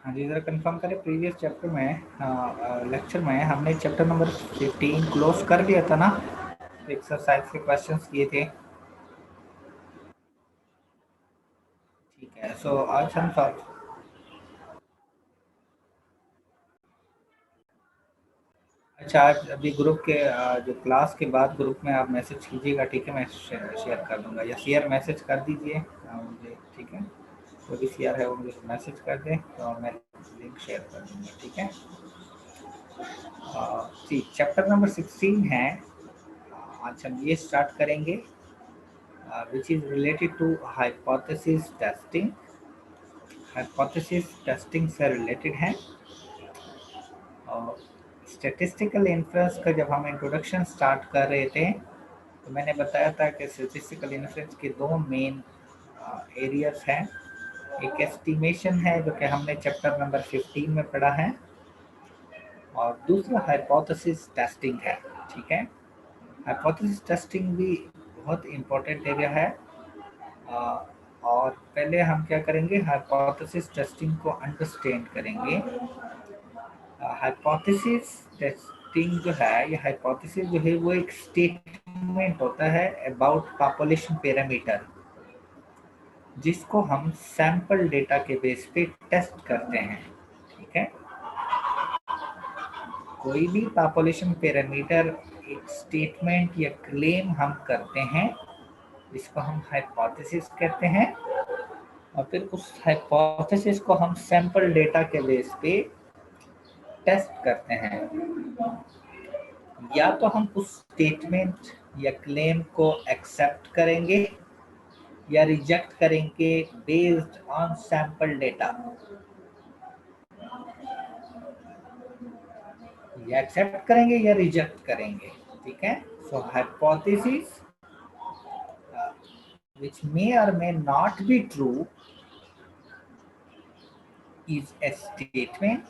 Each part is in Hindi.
हाँ जी, ज़रा कंफर्म करें। प्रीवियस चैप्टर में लेक्चर में हमने चैप्टर नंबर 15 क्लोज कर दिया था ना, एक्सरसाइज के क्वेश्चंस किए थे। ठीक है, सो आज हम अच्छा, आज अभी ग्रुप के जो क्लास के बाद ग्रुप में आप मैसेज कीजिएगा, ठीक है? मैं शेयर कर दूंगा, या शेयर मैसेज कर दीजिए मुझे, ठीक है? जो भी शेयर है वो मुझे मैसेज कर दें तो मैं लिंक शेयर कर दूंगा, ठीक है? जी, चैप्टर नंबर 16 है। आज हम ये स्टार्ट करेंगे, which is related to hypothesis testing. Hypothesis testing से रिलेटेड है। और स्टैटिस्टिकल इन्फ्रेंस का जब हम इंट्रोडक्शन स्टार्ट कर रहे थे तो मैंने बताया था कि स्टैटिस्टिकल इन्फ्रेंस के दो मेन एरियाज हैं। एक एस्टिमेशन है जो कि हमने चैप्टर नंबर 15 में पढ़ा है, और दूसरा हाइपोथेसिस टेस्टिंग है, ठीक है? हाइपोथेसिस टेस्टिंग भी बहुत इम्पोर्टेंट एरिया है। और पहले हम क्या करेंगे, हाइपोथेसिस टेस्टिंग को अंडरस्टैंड करेंगे। हाइपोथेसिस टेस्टिंग जो है, ये हाइपोथेसिस जो है वो एक स्टेटमेंट होता है अबाउट पॉपुलेशन पैरामीटर, जिसको हम सैंपल डेटा के बेस पे टेस्ट करते हैं, ठीक है? कोई भी पॉपुलेशन पैरामीटर एक स्टेटमेंट या क्लेम हम करते हैं, जिसको हम हाइपोथेसिस कहते हैं, और फिर उस हाइपोथेसिस को हम सैंपल डेटा के बेस पे टेस्ट करते हैं। या तो हम उस स्टेटमेंट या क्लेम को एक्सेप्ट करेंगे या रिजेक्ट करेंगे बेस्ड ऑन सैंपल डेटा। या एक्सेप्ट करेंगे या रिजेक्ट करेंगे, ठीक है? सो hypothesis which may or may not be true is a statement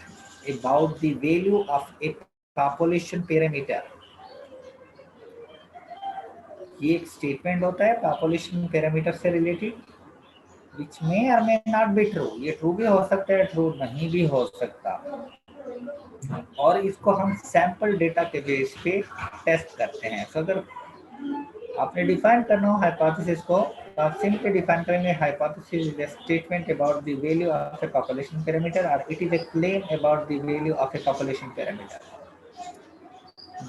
about the value of a population parameter. ये एक स्टेटमेंट होता है पॉपुलेशन पैरामीटर से रिलेटेड, विच में और मे नॉट बी ट्रू। ये ट्रू भी हो सकता है, ट्रू नहीं भी हो सकता, और इसको हम सैंपल डेटा के बेस पे टेस्ट करते हैं। तो अगर आपने डिफाइन करना हो हाइपोथेसिस को, तो आप सिंपली डिफाइन करेंगे hypothesis is a statement about the value of a population parameter, और it is a claim about the value of a population parameter.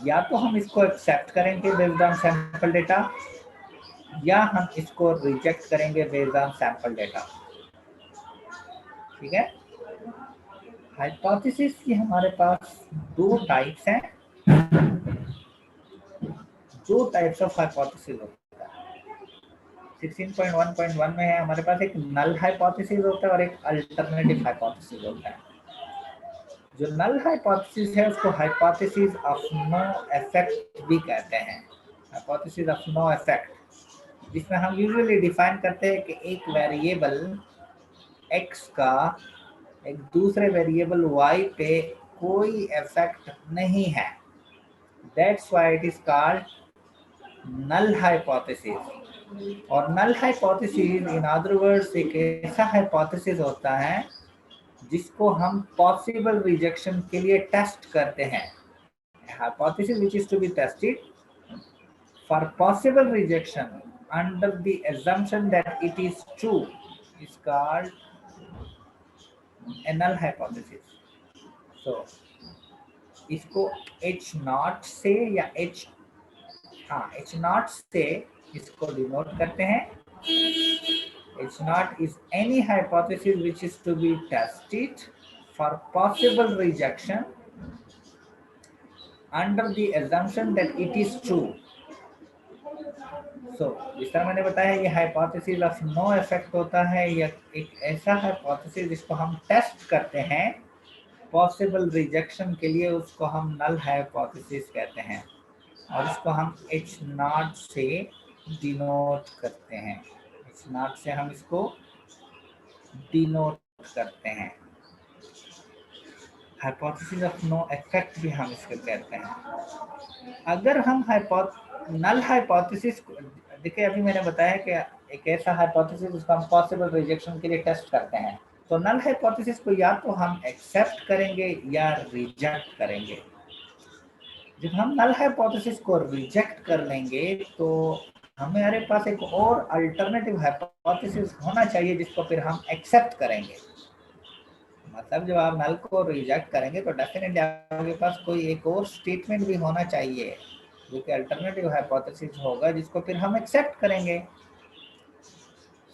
या तो हम इसको एक्सेप्ट करेंगे बेस्ड ऑन सैंपल डेटा, या हम इसको रिजेक्ट करेंगे बेस्ड ऑन सैंपल डेटा, ठीक है? हाइपोथेसिस की हमारे पास दो टाइप्स हैं। दो टाइप्स ऑफ हाइपोथेसिस होता है। 16.1.1 में है हमारे पास, एक नल हाइपोथेसिस होता है और एक अल्टरनेटिव हाइपोथेसिस होता है। जो नल हाइपोथेसिस है उसको हाइपोथेसिस ऑफ नो इफेक्ट भी कहते हैं। हाइपोथेसिस ऑफ नो इफेक्ट, जिसमें हम यूजुअली डिफाइन करते हैं कि एक वेरिएबल x का एक दूसरे वेरिएबल y पे कोई इफेक्ट नहीं है। That's why it is called null hypothesis. और null hypothesis in other words एक ऐसा हाइपोथेसिस होता है जिसको हम पॉसिबल रिजेक्शन के लिए टेस्ट करते हैं। Hypothesis which is to be tested for possible rejection under the assumption that it is true is called a null hypothesis. So इसको H नॉट से या H नॉट से इसको डिनोट करते हैं। H naught is any hypothesis which is to be tested for possible rejection under the assumption that it is true. So, जिस तरह मैंने बताया, ये हाइपोथेसिस ऑफ नो इफेक्ट होता है, या एक ऐसा हाइपोथेसिस जिसको हम टेस्ट करते हैं पॉसिबल रिजेक्शन के लिए, उसको हम नल हाइपोथेसिस कहते हैं, और इसको हम H नॉट से डिनोट करते हैं। H नॉट से हम इसको डिनोट करते हैं। हाइपोथेसिस ऑफ नो इफेक्ट भी हम इसको कहते हैं। अगर हम नल हाइपोथेसिस, देखिए अभी मैंने बताया कि एक ऐसा हाइपोथेसिस जिसको हम पॉसिबल रिजेक्शन के लिए टेस्ट करते हैं, तो नल हाइपोथेसिस को या तो हम एक्सेप्ट करेंगे या रिजेक्ट करेंगे। जब हम नल हाइपोथेसिस को रिजेक्ट कर लेंगे तो हमारे पास एक और अल्टरनेटिव हाइपोथेसिस होना चाहिए जिसको फिर हम एक्सेप्ट करेंगे। मतलब जब आप नल को रिजेक्ट करेंगे तो डेफिनेटली आपके पास कोई एक और स्टेटमेंट भी होना चाहिए जो कि अल्टरनेटिव हाइपोथेसिस होगा जिसको फिर हम एक्सेप्ट करेंगे।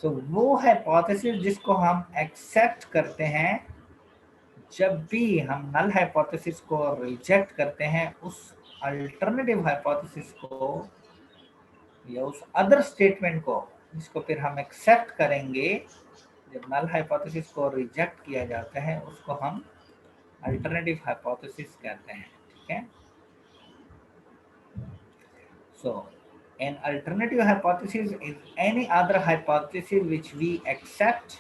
सो वो हाइपोथेसिस जिसको हम एक्सेप्ट करते हैं, जब भी हम नल हाइपोथेसिस को रिजेक्ट करते हैं, उस अल्टरनेटिव हाइपोथेसिस को या उस अदर स्टेटमेंट को जिसको फिर हम एक्सेप्ट करेंगे, जब नल हाइपोथेसिस को रिजेक्ट किया जाता है उसको हम अल्टरनेटिव हाइपोथेसिस कहते हैं। ठीक है। सो an alternative hypothesis is any other hypothesis which we accept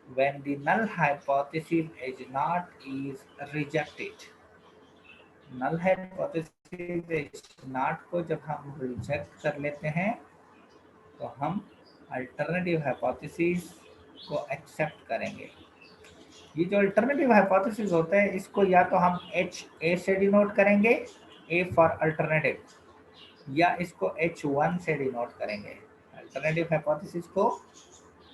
when the null hypothesis is not is rejected। null hypothesis is not को जब हम रिजेक्ट कर लेते हैं तो हम अल्टरनेटिव हाइपोथेसिस को एक्सेप्ट करेंगे। ये जो अल्टरनेटिव हाइपोथेसिस होता है इसको या तो हम HA से डिनोट करेंगे, A फॉर अल्टरनेटिव, या इसको H1 से डिनोट करेंगे। अल्टरनेटिव हाइपोथेसिस को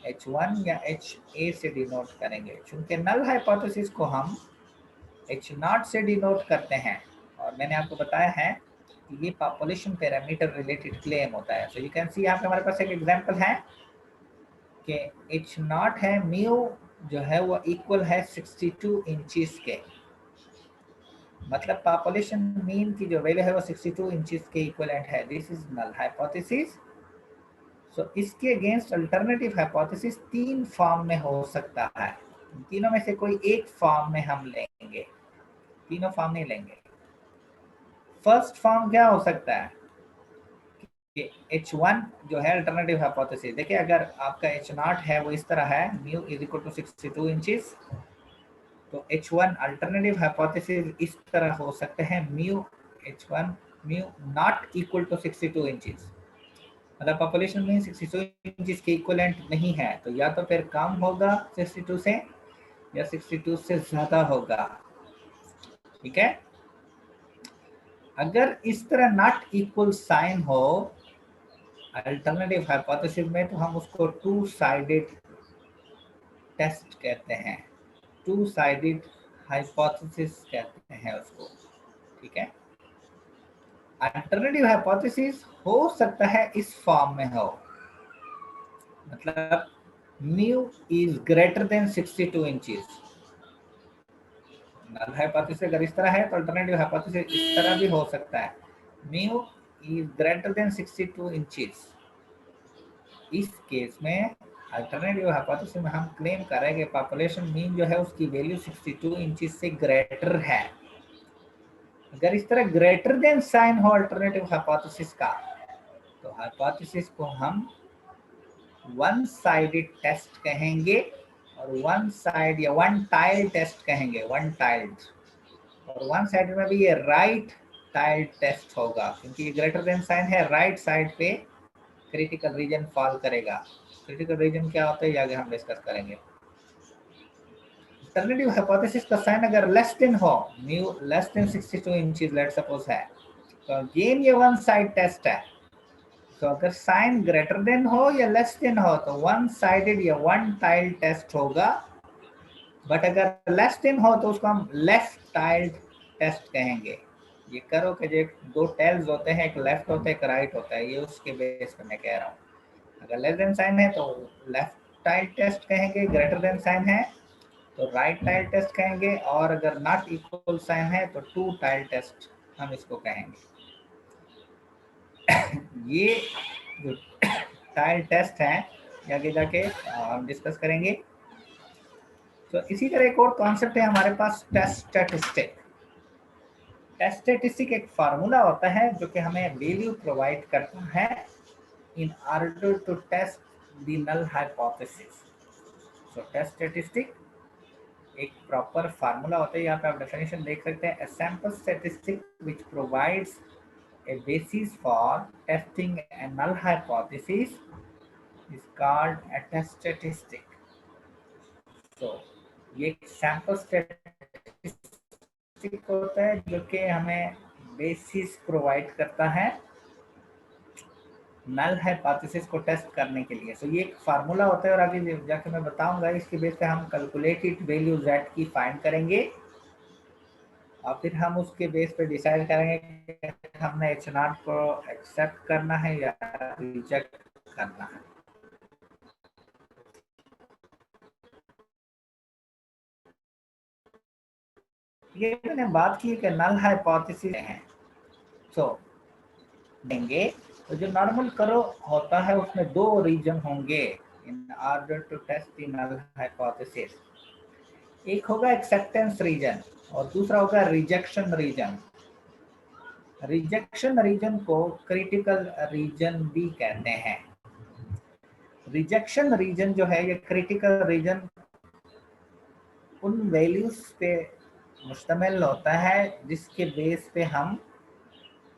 H1 या HA से डिनोट करेंगे। चूंकि नल हाइपोथेसिस को हम H0 से डिनोट करते हैं, और मैंने आपको बताया है कि ये पॉपुलेशन पैरामीटर रिलेटेड क्लेम होता है। सो यू कैन सी यहाँ पे हमारे पास एक एग्जांपल है कि H0 है, म्यू जो है वो इक्वल है 62 इंचेस के। मतलब पॉपुलेशन मीन की जो वैल्यू है वो 62 इंचेस के इक्विवेलेंट है। This is null hypothesis. So इसके अगेंस्ट अल्टरनेटिव हाइपोथेसिस तीन फॉर्म में हो सकता है। तीनों में से कोई एक फॉर्म में हम लेंगे, तीनों फॉर्म नहीं लेंगे। फर्स्ट फॉर्म क्या हो सकता है कि H1 जो है अल्टरनेटिव हाइपोथेसिस, देखिए अगर आपका H0 है वो इस तरह है, mu is equal to 62 inches, तो H1 अल्टरनेटिव हाइपोथेसिस इस तरह हो सकते हैं, mu H1 mu not equal to 62 inches. मतलब पॉपुलेशन में 62 इंचेस के इक्विवेलेंट नहीं है, तो या तो फिर कम होगा 62 से या 62 से ज्यादा होगा। ठीक है। अगर इस तरह नॉट इक्वल साइन हो अल्टरनेटिव हाइपोथेसिस में, तो हम उसको टू साइडेड टेस्ट कहते हैं, टू साइडेड हाइपोथेसिस कहते हैं उसको। ठीक है। अल्टरनेटिव हाइपोथेसिस हो सकता है इस फॉर्म में हो, मतलब mu is greater than 62 inches. Null hypothesis अगर इस तरह है तो अल्टरनेटिव हाइपोथेसिस इस तरह भी हो सकता है, mu is greater than 62 inches. इस केस में अल्टरनेटिव हाइपोथेसिस में हम क्लेम कर रहे हैं कि पॉपुलेशन मीन जो है उसकी वैल्यू 62 इंचेस से ग्रेटर है। अगर इस तरह ग्रेटर देन साइन हो अल्टरनेटिव हाइपोथेसिस का, तो हाइपोथेसिस को हम वन साइडेड टेस्ट कहेंगे, और वन साइड या वन टाइल टेस्ट कहेंगे, वन टाइल्ड। और वन साइड में भी ये राइट टाइल्ड टेस्ट होगा, क्योंकि ये ग्रेटर देन साइन है, राइट साइड पे क्रिटिकल रीजन फॉल करेगा। क्रिटिकल रीजन क्या होता है ये आगे हम डिस्कस करेंगे। अल्टरनेटिव हाइपोथेसिस का साइन अगर लेस देन हो, mu less than 62 inches let suppose है, तो अगेन ये वन साइड टेस्ट है। तो अगर साइन ग्रेटर देन हो या लेस देन हो तो वन साइडेड या वन टाइल टेस्ट होगा। बट अगर लेस देन हो तो उसको हम लेफ्ट टाइल्ड टेस्ट कहेंगे। ये करो कि जो दो टेल्स होते हैं, एक लेफ्ट होता है एक राइट होता है, ये उसके बेस पे मैं कह रहा हूँ। अगर लेस देन साइन है तो लेफ्ट टाइल टेस्ट कहेंगे, ग्रेटर देन साइन है तो राइट टाइल टेस्ट कहेंगे, और अगर नॉट इक्वल साइन है तो टू टाइल टेस्ट हम इसको कहेंगे। ये जो टाइल टेस्ट है आगे जाके हम डिस्कस करेंगे। तो इसी तरह एक और कॉन्सेप्ट है हमारे पास, टेस्ट स्टैटिस्टिक। टेस्ट स्टैटिस्टिक एक फार्मूला होता है जो कि हमें वैल्यू प्रोवाइड करता है in order to test the null hypothesis. So test statistic एक प्रॉपर फार्मूला होता है, यहाँ पे आप डेफिनेशन देख सकते हैं, sample statistic which provides a basis for testing a null hypothesis is called a test statistic। तो ये सैंपल स्टैटिस्टिक होता है जो कि हमें बेसिस प्रोवाइड करता है नल हाइपोथेसिस को टेस्ट करने के लिए। सो ये एक फार्मूला होता है और आगे जाके मैं बताऊंगा। इसके बेस पे हम कैलकुलेटेड वैल्यू z की फाइंड करेंगे और फिर हम उसके बेस पे डिसाइड करेंगे कि हमने h0 को एक्सेप्ट करना है या रिजेक्ट करना है। ये मैंने बात की कि नल हाइपोथेसिस है तो देंगे तो जो नॉर्मल करो होता है उसमें दो रीजन होंगे in order to test the null hypothesis. एक होगा एक्सेप्टेंस रीजन और दूसरा होगा रिजेक्शन रीजन। रिजेक्शन रीजन को क्रिटिकल रीजन भी कहते हैं। रिजेक्शन रीजन जो है ये क्रिटिकल रीजन उन वैल्यूज पे मुश्तमिल होता है जिसके बेस पे हम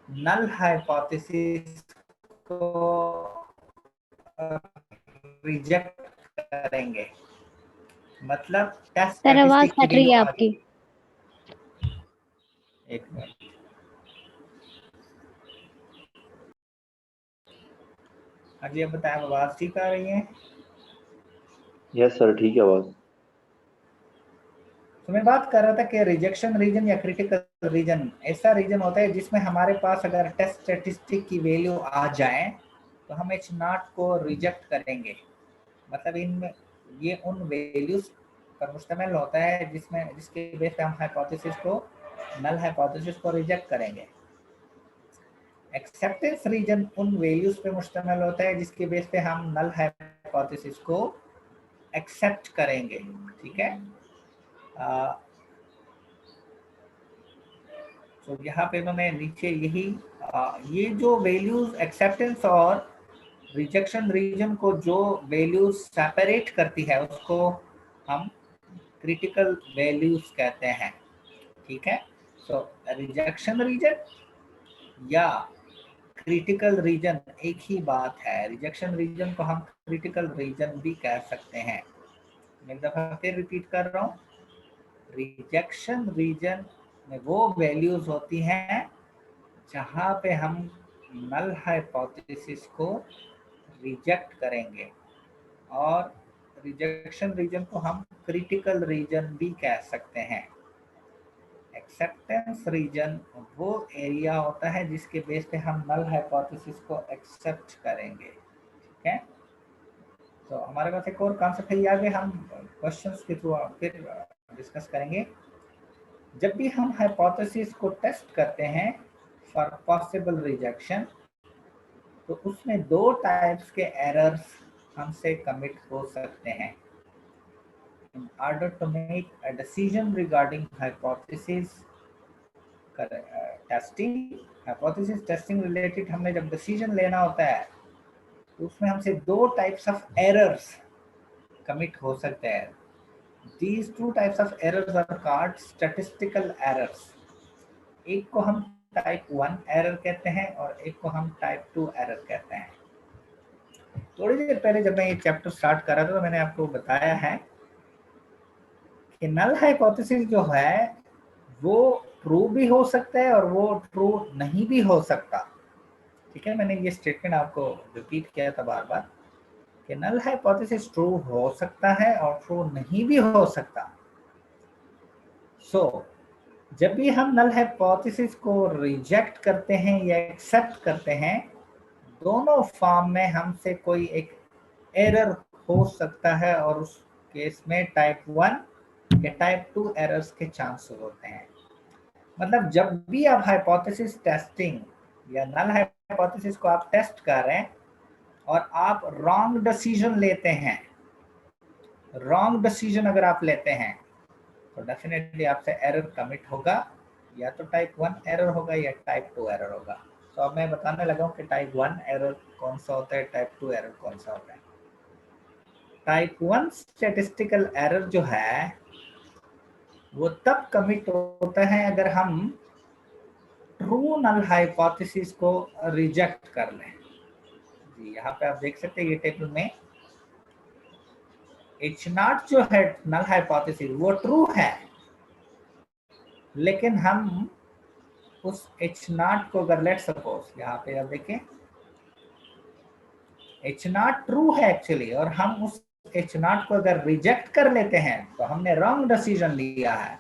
नल हाइपोथेसिस को रिजेक्ट करेंगे। मतलब टेस्ट सर आवाज स्टैटिस्टिक की हट रही वैल्यू है आ आपकी। एक मिनट, हाँ जी अब बताएं, आवाज ठीक आ रही है? यस सर, ठीक है आवाज। तो मैं बात कर रहा था कि रिजेक्शन रीजन या क्रिटिकल रीजन ऐसा रीजन होता है जिसमें हमारे पास अगर टेस्ट स्टैटिस्टिक की वैल्यू आ जाए तो हम h0 को रिजेक्ट करेंगे। मतलब इनमें ये उन वैल्यूज पर मुश्तमिल होता है जिसके बेस पे हम हाइपोथेसिस को नल हाइपोथेसिस को रिजेक्ट करेंगे। एक्सेप्टेंस रीजन उन वैल्यूज पे मुश्तमिल होता है जिसके बेस पे हम नल हाइपोथेसिस को एक्सेप्ट करेंगे। ठीक है, तो यहाँ पे मैंने नीचे यही ये जो वैल्यूज एक्सेप्टेंस और रिजेक्शन रीजन को जो वैल्यूज सेपरेट करती है उसको हम क्रिटिकल वैल्यूज कहते हैं। ठीक है, तो रिजेक्शन रीजन या क्रिटिकल रीजन एक ही बात है। रिजेक्शन रीजन को हम क्रिटिकल रीजन भी कह सकते हैं। मैं एक दफा फिर रिपीट कर रहा हूँ, रिजेक्शन रीजन में वो वैल्यूज होती हैं जहाँ पे हम नल हाइपोथेसिस को रिजेक्ट करेंगे और रिजेक्शन रीजन को हम क्रिटिकल रीजन भी कह सकते हैं। एक्सेप्टेंस रीजन वो एरिया होता है जिसके बेस पे हम नल हाइपोथेसिस को एक्सेप्ट करेंगे। ठीक है, तो हमारे पास एक और कॉन्सेप्ट है, आगे हम क्वेश्चंस के थ्रू फिर डिस्कस करेंगे। जब भी हम हाइपोथेसिस को टेस्ट करते हैं फॉर पॉसिबल रिजेक्शन तो उसमें दो टाइप्स के एरर्स हमसे कमिट हो सकते हैं। In order to make a decision regarding hypothesis testing, hypothesis testing related हमें जब डिसीजन लेना होता है तो उसमें हमसे दो टाइप्स ऑफ एरर्स कमिट हो सकते हैं। These two types of errors are called statistical errors. एक को हम टाइप 1 एरर कहते हैं और एक को हम टाइप 2 एरर कहते हैं। थोड़ी देर पहले जब मैं ये चैप्टर स्टार्ट कर रहा था तो मैंने आपको बताया है कि नल हाइपोथेसिस जो है वो ट्रू भी हो सकता है और वो ट्रू नहीं भी हो सकता। ठीक है, मैंने ये स्टेटमेंट आपको रिपीट किया था बार बार कि नल हाइपोथेसिस ट्रू हो सकता है और ट्रू नहीं भी हो सकता। सो जब भी हम नल हाइपोथेसिस को रिजेक्ट करते हैं या एक्सेप्ट करते हैं दोनों फॉर्म में हमसे कोई एक एरर हो सकता है और उस केस में टाइप 1 या टाइप 2 एरर्स के चांसेस होते हैं। मतलब जब भी आप हाइपोथेसिस टेस्टिंग या नल हाइपोथेसिस को आप टेस्ट कर रहे हैं और आप रॉन्ग डिसीजन लेते हैं, रॉन्ग डिसीजन अगर आप लेते हैं तो डेफिनेटली आपसे एरर कमिट होगा, या तो टाइप 1 एरर होगा या टाइप 2 एरर होगा। तो अब मैं बताने लगा हूँ कि टाइप 1 एरर कौन सा होता है, टाइप 2 एरर कौन सा होता है। टाइप 1 स्टैटिस्टिकल एरर जो है वो तब कमिट होता है अगर हम ट्रू नल हाइपोथेसिस को रिजेक्ट कर लें। जी यहाँ पे आप देख सकते हैं ये टेबल में एच नॉट जो है नल हाइपोथेसिस वो ट्रू है, लेकिन हम उस एच नॉट को अगर लेट सपोज यहाँ पे अब देखें एच नॉट ट्रू है एक्चुअली, और हम उस एच नॉट को अगर रिजेक्ट कर लेते हैं तो हमने रॉन्ग डिसीजन लिया है।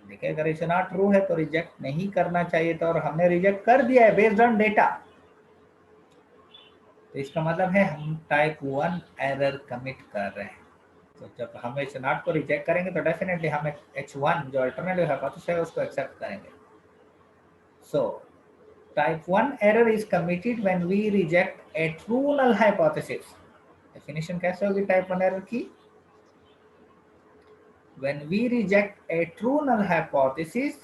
देखिए अगर एच नॉट ट्रू है तो रिजेक्ट नहीं करना चाहिए था, और हमने रिजेक्ट कर दिया है बेस्ड ऑन डेटा, तो इसका मतलब है हम टाइप 1 एरर कमिट कर रहे हैं। तो जब हम एच नॉट को रिजेक्ट करेंगे तो डेफिनेटली हम H1 जो अल्टरनेटिव हाइपोथेसिस है उसको एक्सेप्ट करेंगे। So type 1 error is committed when we reject a true null hypothesis. Definition कैसे होगी टाइप 1 एरर की? When we reject a true null hypothesis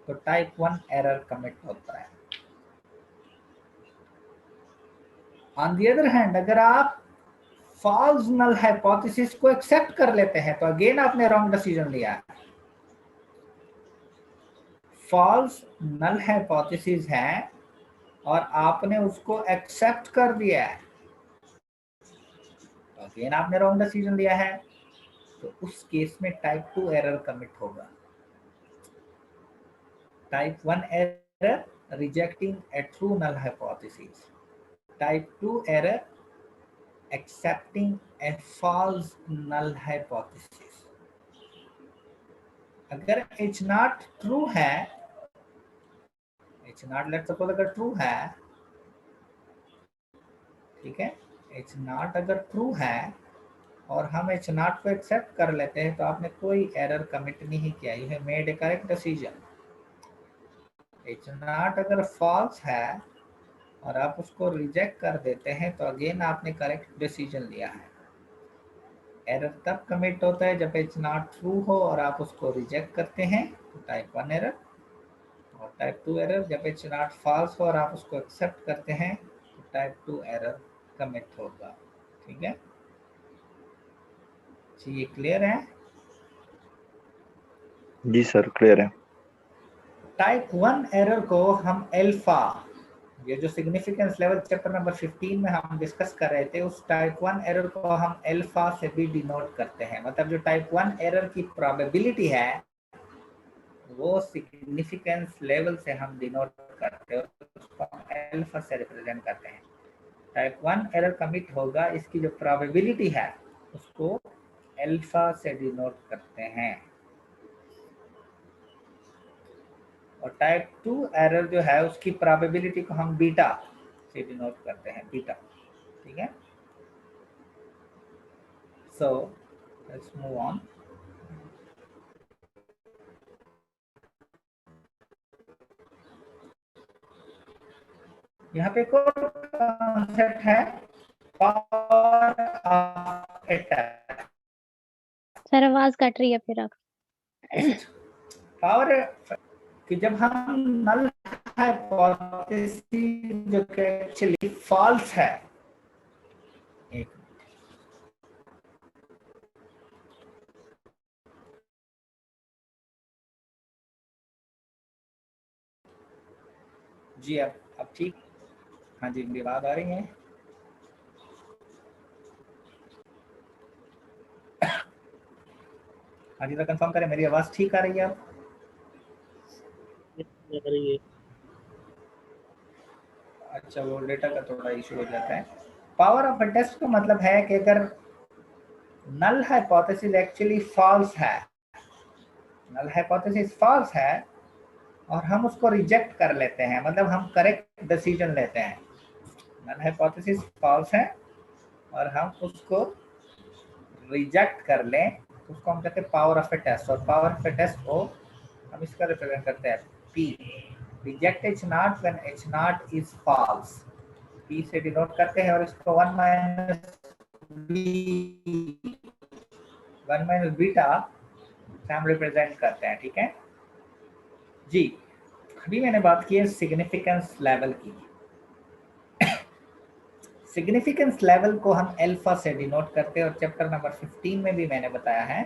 तो टाइप 1 एरर कमिट होता है। ऑन द अदर हैंड अगर आप फॉल्स नल हाइपोथेसिस को एक्सेप्ट कर लेते हैं तो अगेन आपने रॉन्ग डिसीजन लिया है। फॉल्स नल हाइपोथेसिस है और आपने उसको एक्सेप्ट कर दिया है, तो अगेन आपने रॉन्ग डिसीजन लिया है, तो उस केस में टाइप 2 एरर कमिट होगा। Type 1 error rejecting a true null hypothesis, type 2 error accepting a false null hypothesis। अगर H नॉट ट्रू है, H नॉट लेट सपोज अगर ट्रू है, ठीक है, H नॉट अगर ट्रू है और हम H नॉट को एक्सेप्ट कर लेते हैं तो आपने कोई एरर कमिट नहीं किया, you have made A correct decision. H not अगर फॉल्स है और आप उसको रिजेक्ट कर देते हैं तो अगेन आपने करेक्ट डिसीजन लिया है। एरर तब कमिट होता है जब एच नॉट ट्रू हो और आप उसको रिजेक्ट करते हैं, तो टाइप 1 एरर, और टाइप 2 एरर जब एच नॉट फॉल्स हो और आप उसको एक्सेप्ट करते हैं तो टाइप 2 एरर कमिट होगा। ठीक है जी, ये क्लियर है? जी सर क्लियर है। टाइप 1 एरर को हम अल्फा, ये जो सिग्निफिकेंस लेवल चैप्टर नंबर 15 में हम डिस्कस कर रहे थे, उस टाइप 1 एरर को हम अल्फा से भी डिनोट करते हैं। मतलब जो टाइप 1 एरर की प्रोबेबिलिटी है वो सिग्निफिकेंस लेवल से हम डिनोट करते हैं, उसको हम अल्फा से रिप्रेजेंट करते हैं। टाइप 1 एरर कमिट होगा, इसकी जो प्रोबेबिलिटी है उसको अल्फा से डिनोट करते हैं, और टाइप 2 एरर जो है उसकी प्रोबेबिलिटी को हम बीटा से डिनोट करते हैं, बीटा। ठीक है, सो लेट्स मूव ऑन। यहाँ पे एक और कॉन्सेप्ट है, पावर ऑफ अटैक। सर आवाज कट रही है फिर आप। पावर कि जब हम नल हाइपोथेसिस जो कि एक्चुअली फॉल्स है, एक जी अब ठीक, हाँ जी मेरी बात आ रही है? हाँ जी, तो कंफर्म करें मेरी आवाज ठीक आ रही है? अब अच्छा, वो डेटा का थोड़ा इशू हो जाता है। पावर ऑफ अ टेस्ट का मतलब है कि अगर नल हाइपोथेसिस एक्चुअली फॉल्स है, नल हाइपोथेसिस फॉल्स है और हम उसको रिजेक्ट कर लेते हैं, मतलब हम करेक्ट डिसीजन लेते हैं। नल हाइपोथेसिस फॉल्स है और हम उसको रिजेक्ट कर लें, उसको हम कहते हैं पावर ऑफ ए टेस्ट, और पावर ऑफ ए टेस्ट को हम इसका रिप्रेजेंट करते हैं P, reject H not when H not is false, P से डिनोट करते हैं, और इसको 1 माइनस बीटा से हम रिप्रेजेंट करते हैं। ठीक है जी, अभी मैंने बात की है सिग्निफिकेंस लेवल की। सिग्निफिकेंस लेवल को हम अल्फा से डिनोट करते हैं, और चैप्टर नंबर 15 में भी मैंने बताया है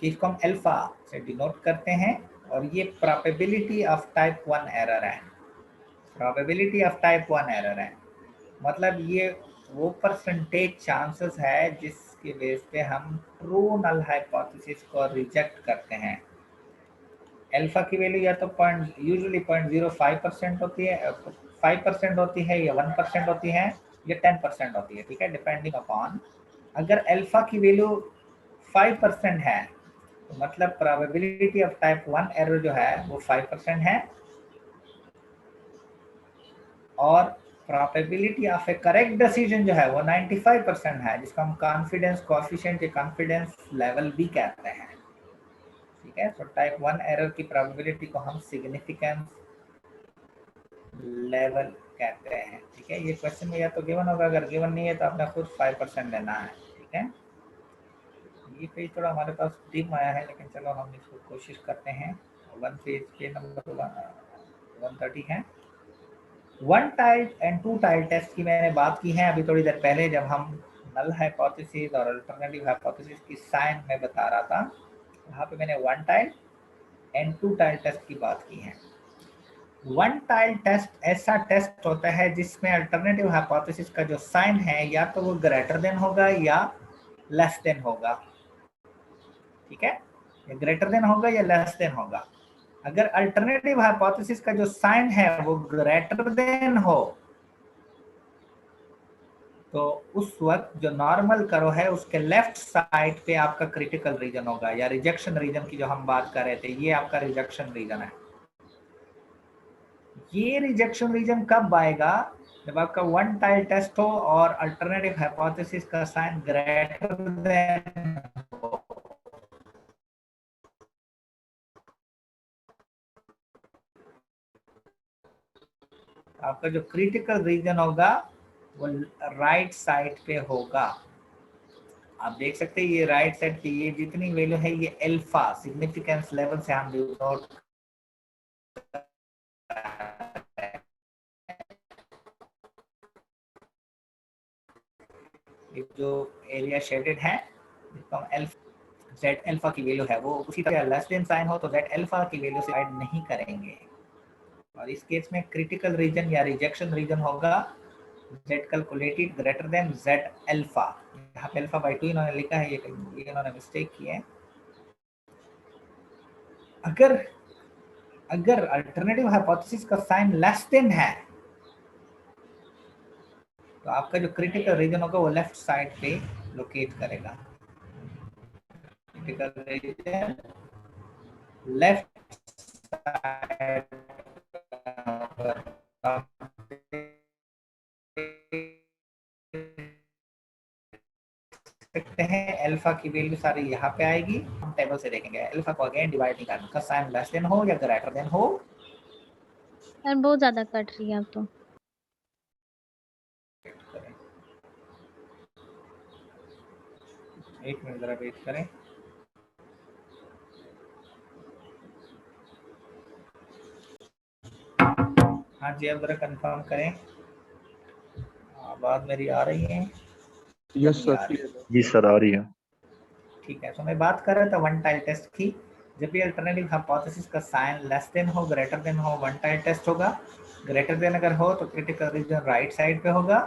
कि इसको हम अल्फा से डिनोट करते हैं, और ये प्रोबेबिलिटी ऑफ टाइप 1 एरर है, प्रोबेबिलिटी ऑफ टाइप 1 एरर है। मतलब ये वो परसेंटेज चांसेस है जिसके बेस पे हम ट्रू नल हाइपोथेसिस को रिजेक्ट करते हैं। अल्फा की वैल्यू या तो यूजुअली 0.05% होती है, 5% होती है, या 1% होती है, या 10% होती है, ठीक है, डिपेंडिंग अपॉन। अगर अल्फा की वैल्यू 5% है तो मतलब प्रोबेबिलिटी ऑफ टाइप 1 एरर जो है वो 5% है, और probability of A correct decision जो है वो 95% है, जिसको हम कॉन्फिडेंस कोएफिशिएंट या कॉन्फिडेंस लेवल भी कहते हैं, ठीक है। तो टाइप 1 एरर की प्रोबेबिलिटी को हम सिग्निफिकेंस लेवल कहते हैं, ठीक है। ये क्वेश्चन में या तो गिवन होगा, अगर गिवन नहीं है तो आपने खुद 5% लेना है, ठीक है। ये पेज थोड़ा हमारे पास डिम आया है, लेकिन चलो हम इसको कोशिश करते हैं। वन पेज पे नंबर 130 है। One tail and two tail test की मैंने बात की है अभी थोड़ी देर पहले, जब हम नल हाइपोथेसिस और अल्टरनेटिव हाइपोथेसिस की साइन में बता रहा था। यहाँ पे मैंने one tail and two tail test की बात की है। वन टाइल टेस्ट ऐसा टेस्ट होता है जिसमें अल्टरनेटिव हाइपोथेसिस का जो साइन है या तो वो ग्रेटर देन होगा या लेस देन होगा, ठीक है। या ग्रेटर देन होगा या लेस देन होगा। अगर अल्टरनेटिव हाइपोथेसिस का जो साइन है वो ग्रेटर देन हो तो उस वक्त जो नॉर्मल करो है उसके लेफ्ट साइड पे आपका क्रिटिकल रीजन होगा, या रिजेक्शन रीजन की जो हम बात कर रहे थे, ये आपका रिजेक्शन रीजन है। ये रिजेक्शन रीजन कब आएगा? जब आपका वन टाइल टेस्ट हो और अल्टरनेटिव हाइपोथेसिस का साइन ग्रेटर देन हो। आपका जो क्रिटिकल रीजन होगा वो राइट साइड पे होगा। आप देख सकते हैं ये राइट साइड की ये जितनी वैल्यू है ये अल्फा सिग्निफिकेंस लेवल से हम डिनोट जो एरिया शेडेड है जिसको हम अल्फा जेड अल्फा की वैल्यू है वो उसी तरह लेस देन साइन हो तो जेड अल्फा की वैल्यू से ऐड नहीं करेंगे। और इस केस में क्रिटिकल रीजन या रिजेक्शन रीजन होगा Z calculated greater than Z alpha. यहाँ पे अल्फा बाई 2 इन्होंने लिखा है, ये इन्होंने मिस्टेक की है। अगर अगर अल्टरनेटिव हाइपोथेसिस का साइन लेस देन है तो आपका जो क्रिटिकल रीजन होगा वो लेफ्ट साइड पे लोकेट करेगा। क्रिटिकल रीजन लेफ्ट साइड सकते हैं। अल्फा की वैल्यू सारी यहाँ पे आएगी, हम टेबल से देखेंगे। अल्फा को अगेन डिवाइड नहीं करना, का साइन लेस देन हो या ग्रेटर देन हो। सर बहुत ज्यादा कट रही है अब तो। एक मिनट जरा वेट करें। हाँ जी, अब जरा कंफर्म करें, आवाज मेरी आ रही है? यस नहीं आ सर। रही। जी सर, आ रही है। ठीक है, तो मैं बात कर रहा था वन टाइल टेस्ट की। जब भी अल्टरनेटिव हाइपोथेसिस का साइन लेस देन हो ग्रेटर देन हो, वन टाइल टेस्ट होगा। ग्रेटर देन अगर हो तो क्रिटिकल रीजन राइट साइड पे होगा।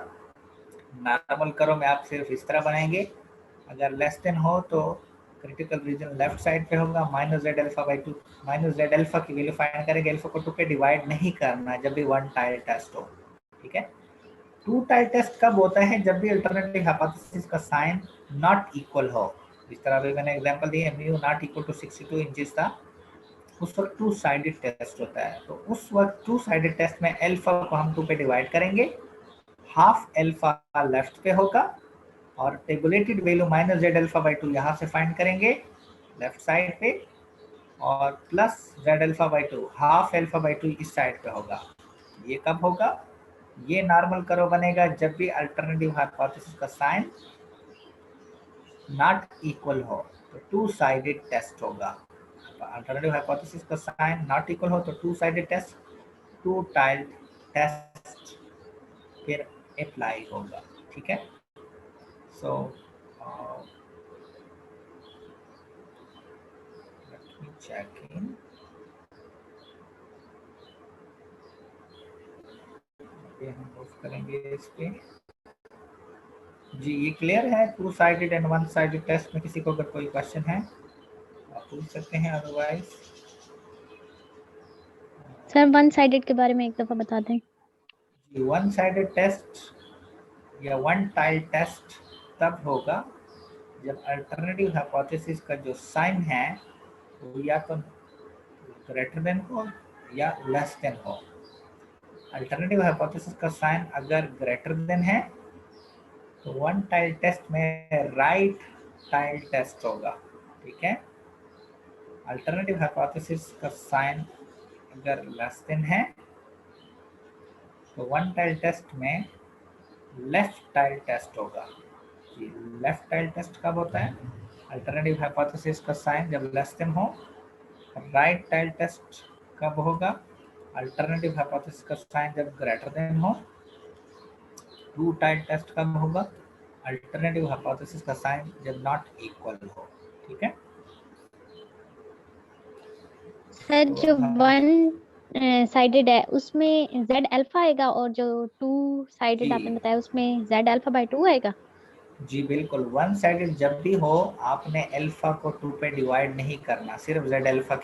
नॉर्मल करो में आप सिर्फ इस तरह बनाएंगे। अगर लेस देन हो तो क्रिटिकल रीजन लेफ्ट साइड पे होगा, minus Z alpha by 2। Minus Z alpha की वैल्यू फाइंड करेंगे, अल्फा को 2 पे डिवाइड नहीं करना जब भी वन टाइल टेस्ट हो, ठीक है। टू टाइल टेस्ट कब होता है? जब भी अल्टरनेटिव हाइपोथेसिस का साइन नॉट इक्वल हो। इस तरह भी मैंने एग्जांपल दी है, mu not equal to 62 inches था, उस वक्त टू साइडेड टेस्ट होता है। तो उस वक्त टू साइडेड टेस्ट में अल्फा को हम 2 पे डिवाइड करेंगे, हाफ अल्फा लेफ्ट पे होगा और tabulated value minus Z alpha by 2 यहाँ से फाइंड करेंगे लेफ्ट साइड पे, और plus Z alpha by 2 half alpha by 2 इस साइड पे होगा। ये कब होगा? ये नॉर्मल करो बनेगा जब भी अल्टरनेटिव हाइपोथेसिस का साइन नॉट इक्वल हो, तो टू साइडेड टेस्ट होगा। अल्टरनेटिव हाइपोथेसिस का साइन नॉट इक्वल हो तो two sided test, two tail test फिर अप्लाई होगा, ठीक है। So let me check in। हम मूव करेंगे इस पे। जी ये क्लियर है? Two sided and one sided test में किसी को अगर कोई क्वेश्चन है आप पूछ सकते हैं, अदरवाइज सर वन साइडेड के बारे में एक दफा बता दें। जी वन साइडेड टेस्ट या वन टाइल टेस्ट तब होगा जब अल्टरनेटिव हाइपोथेसिस का जो साइन है वो या तो ग्रेटर देन हो या लेस देन हो। अल्टरनेटिव हाइपोथेसिस का साइन अगर ग्रेटर देन है तो वन टाइल टेस्ट में राइट टाइल टेस्ट होगा, ठीक है। अल्टरनेटिव हाइपोथेसिस का साइन अगर लेस देन है तो वन टाइल टेस्ट में लेफ्ट टाइल टेस्ट होगा। ये लेफ्ट टाइल टेस्ट कब होता है? अल्टरनेटिव हाइपोथेसिस का साइन जब लेस देन हो। राइट टाइल टेस्ट कब होगा? अल्टरनेटिव हाइपोथेसिस का साइन जब ग्रेटर देन हो। ट्रू टाइल टेस्ट कब होगा? अल्टरनेटिव हाइपोथेसिस का साइन जब नॉट इक्वल हो, ठीक है। सर तो जो हम वन साइडेड है उसमें जेड अल्फा आएगा और जो टू साइडेड आपने जी बताया उसमें जेड अल्फा बाय 2 आएगा। जी बिल्कुल, वन साइडेड जब भी हो आपने अल्फा को 2 पे डिवाइड नहीं करना, सिर्फ जेड अल्फा